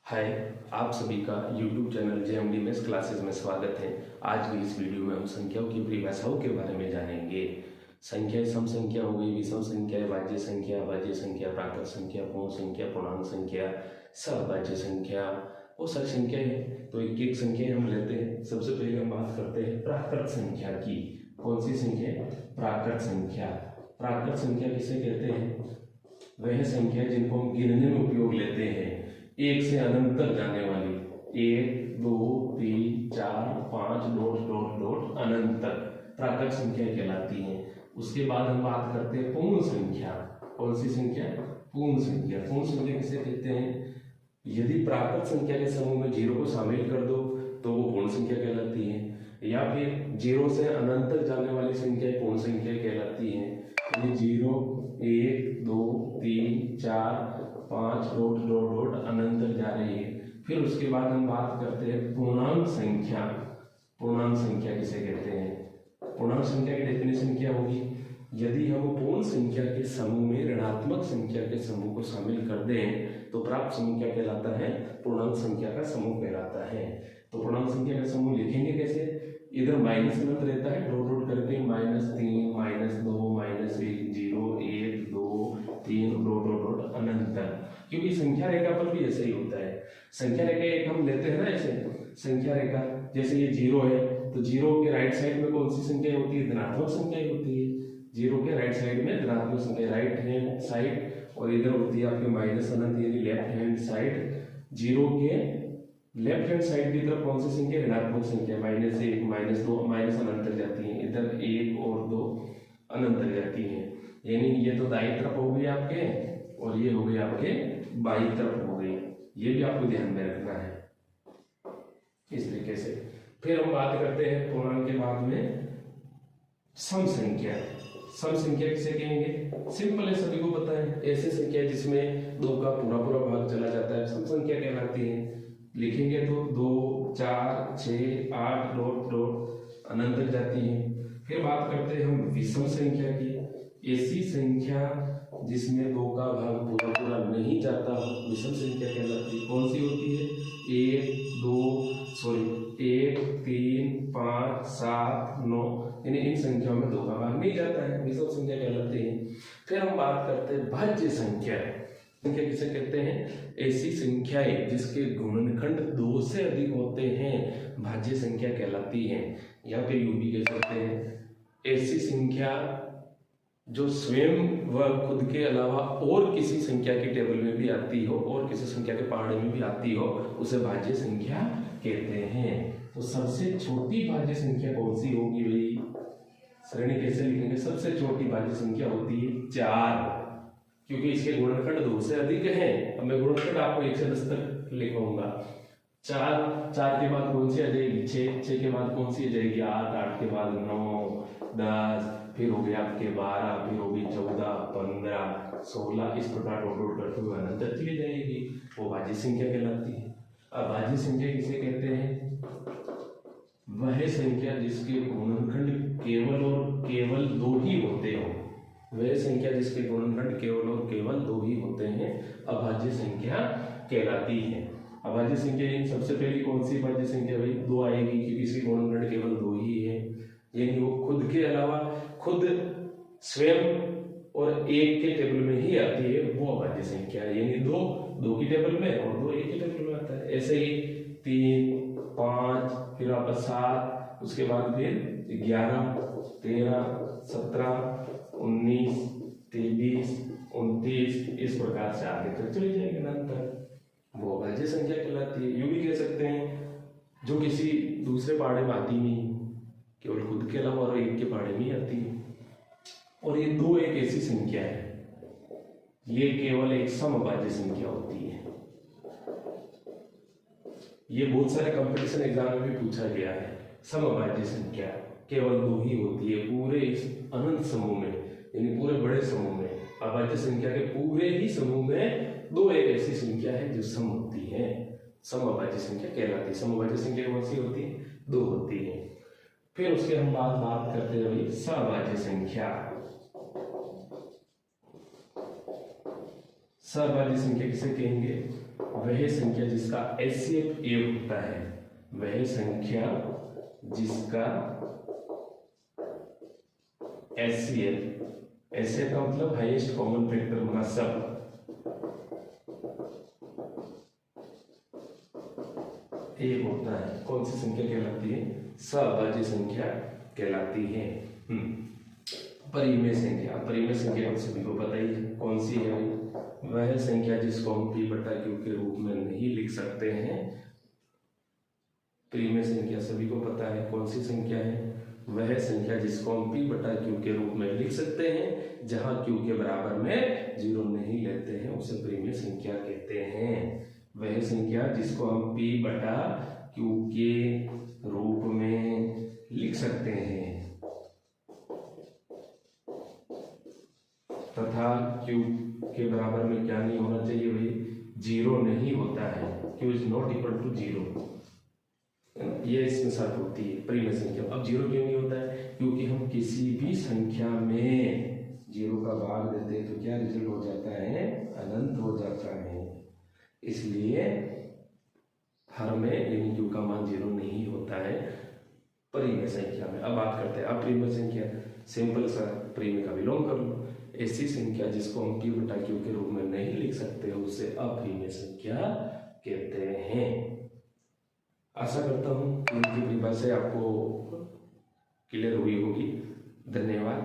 हाय, आप सभी का YouTube channel JMD maths classes में स्वागत है। आज की इस वीडियो में हम संख्याओं की परिभाषाओं के बारे में जानेंगे। संख्याएं सम संख्या हो गई, विषम संख्या, भाज्य संख्या, अभाज्य संख्या, प्राकृत संख्या, पूर्ण संख्या, पूर्णांक संख्या, सहभाज्य संख्या और सारी संख्या है। तो एक एक संख्या हम लेते हैं। सबसे पहले हम बात करते हैं प्राकृत संख्या की। कौन सी संख्या? प्राकृत संख्या। प्राकृत संख्या किसे कहते हैं? वह संख्या जिनको हम गिनने में उपयोग लेते हैं, एक से अनंत तक जाने वाली, 1 2 3 4 5 डॉट डॉट डॉट अनंत तक प्राकृत संख्या कहलाती हैं। उसके बाद हम बात करते हैं पूर्ण संख्या। कौन सी संख्या? पूर्ण संख्या। पूर्ण संख्या किसे कहते हैं? यदि प्राकृत संख्या के समूह में 0 को शामिल कर दो तो वो पूर्ण संख्या कहलाती है, या फिर 0 से अनंत तक जाने वाली संख्या पूर्ण संख्या कहलाती है। ये 0 1 2 3 4 5 डॉट डॉट डॉट अनंत तक जा रही है। फिर उसके बाद हम बात करते हैं पूर्णांक संख्या। पूर्णांक संख्या किसे कहते हैं? पूर्णांक संख्या की डेफिनेशन क्या होगी? यदि हम पूर्ण संख्या के समूह में ऋणात्मक संख्या के समूह को शामिल कर दें तो प्राप्त समूह क्या कहलाता है? पूर्णांक संख्या का समूह कहलाता है। तो पूर्णांक संख्या का समूह लिखेंगे कैसे? इधर माइनस अनंत रहता है, डॉट डॉट करके -3 -2 -1 0 1 2 3 डॉट डॉट डॉट अनंत तक। क्योंकि संख्या रेखा पर भी ऐसा ही होता है। संख्या रेखा एक हम लेते हैं ना, ऐसे संख्या रेखा जैसे ये 0 है तो 0 के राइट साइड में कौन सी संख्या होती है? धनात्मक संख्या होती है। 0 के राइट साइड में धनात्मक संख्या, राइट हैंड साइड, और इधर होती है आपके माइनस अनंत यानी लेफ्ट हैंड साइड। 0 के लेफ्ट हैंड साइड की तरफ कौन सी संख्या? ऋणात्मक संख्या, -1 -2 माइनस अनंत तक जाती है। इधर 1 और 2 अनंत तक जाती है। यानी ये तो दाईं तरफ हो गई आपके और ये हो गई आपके बाईं तरफ हो गई। ये भी आपको ध्यान में रखना है इस तरीके से। फिर हम बात करते हैं पूर्णांक के बाद में सम संख्या। सम संख्या किसे कहेंगे? सिंपल है, सभी को पता है। ऐसी संख्या जिसमें 2 का पूरा पूरा भाग चला जाता है सम संख्या कहलाती है। लिखेंगे तो 2 4 6 8 डॉट डॉट अनंत तक जाती है। फिर बात करते हैं हम विषम संख्या की। ऐसी संख्या जिसमें 2 का भाग पूरा पूरा नहीं जाता हो विषम संख्या कहलाती है। कौन सी होती है? 1 3 5 7 9, यानी इन संख्याओं में 2 का भाग नहीं जाता है, विषम संख्या कहलाती है। फिर हम बात करते हैं भाज्य संख्या। संख्या किसे कहते हैं? ऐसी संख्याएं जिसके गुणनखंड 2 से अधिक होते हैं भाज्य संख्या कहलाती हैं, या फिर यूं भी कह सकते हैं ऐसी संख्या जो स्वयं व खुद के अलावा और किसी संख्या की टेबल में भी आती हो और किसी संख्या के पहाड़े में भी आती हो, उसे भाज्य संख्या कहते हैं। तो सबसे छोटी भाज्य संख्या कौन सी होगी भाई? श्रेणी कैसे लिखेंगे? सबसे छोटी भाज्य संख्या होती है 4, क्योंकि इसके गुणनखंड 2 से अधिक हैं। अब मैं गुणनखंड आपको 1 से 10 तक लिखूंगा। 4 के बाद कौन सी आ जाएगी? 6 के बाद कौन सी आ जाएगी? 8 के बाद 9 10, फिर हो गया आपके 12, फिर होगी 14 15 16, इस प्रकार डॉट डॉट करते हुए अनंत तक चली जाएगी। वो भाज्य संख्या कहलाती है। अब भाज्य संख्या किसे कहते हैं? वह संख्या जिसके गुणनखंड केवल और केवल 2 ही होते हो। वह संख्या जिसके गुणनखंड केवल और केवल 2 ही होते हैं अभाज्य संख्या कहलाती है। अभाज्य संख्या इन सबसे पहली कौन सी भाज्य संख्या भाई? 2 आएगी, क्योंकि इसके गुणनखंड केवल 2 ही है। यानी वो खुद के अलावा खुद स्वयं और एक के टेबल में ही आती है, वो अभाज्य संख्या है। यानी 2 की टेबल में और 2 एक के टेबल में आता है। ऐसे ही 3 5, फिर वापस 7, उसके बाद फिर 11 13 17 19 23 29, इस प्रकार से आगे तक चली जाएगी अनंत तक। वो अभाज्य संख्या कहलाती है। यूं भी कह सकते हैं जो किसी दूसरे पहाड़े में आती नहीं, केवल खुद के अलावा और एक के पहाड़े में आती है। और ये 2 एक ऐसी संख्या है, ये केवल एक समअभाज्य संख्या होती है। ये बहुत सारे कंपटीशन एग्जाम में भी पूछा गया है। समअभाज्य संख्या केवल 2 ही होती है पूरे इस अनंत समूह में, यानी पूरे बड़े समूह में। अभाज्य संख्या के पूरे ही समूह में 2 एक ऐसी संख्या है जो सम होती है, समअभाज्य संख्या कहलाती है। समअभाज्य संख्या कौन सी होती है? 2 होती है। फिर उसके हम बात करते हैं सहभाज्य संख्या। सहभाज्य संख्या किसे कहेंगे? वह संख्या जिसका एचसीएफ 1 होता है, वह संख्या जिसका एचसीएफ का मतलब हाईएस्ट कॉमन फैक्टर होगा सब, एक होता है, कौन सी संख्या कहलाती है? सअभाज्य संख्या कहलाती है। परिमेय संख्या, परिमेय संख्या आप सभी को पता ही है कौन सी है भाई? वह संख्या जिसको हम p बटा q के रूप में नहीं लिख सकते हैं। परिमेय संख्या सभी को पता है कौन सी संख्या है? वह संख्या जिसको हम p बटा q के रूप में लिख सकते हैं, जहां q के बराबर में 0 नहीं लेते हैं, उसे परिमेय संख्या कहते हैं। वह संख्या जिसको हम p बटा q के रूप में लिख सकते हैं तथा q के बराबर में क्या नहीं होना चाहिए भाई? 0 नहीं होता है। q is not equal to 0, ये इसमें शर्त होती है परिमेय संख्या। अब 0 क्यों नहीं होता है? क्योंकि हम किसी भी संख्या में 0 का भाग देते हैं तो क्या रिजल्ट हो जाता है? अनंत हो जाता है। इसलिए हर में यानी q का मान 0 नहीं होता है परिमेय संख्या में। अब बात करते हैं अपरिमेय संख्या। सिंपल सा परिमेय का विलोम कर लो। ऐसी संख्या जिसको हम p बटा q के रूप में नहीं लिख सकते उसे अपरिमेय संख्या कहते हैं। आशा करता हूँ कि इनकी परिभाषा आपको क्लियर हुई होगी। धन्यवाद।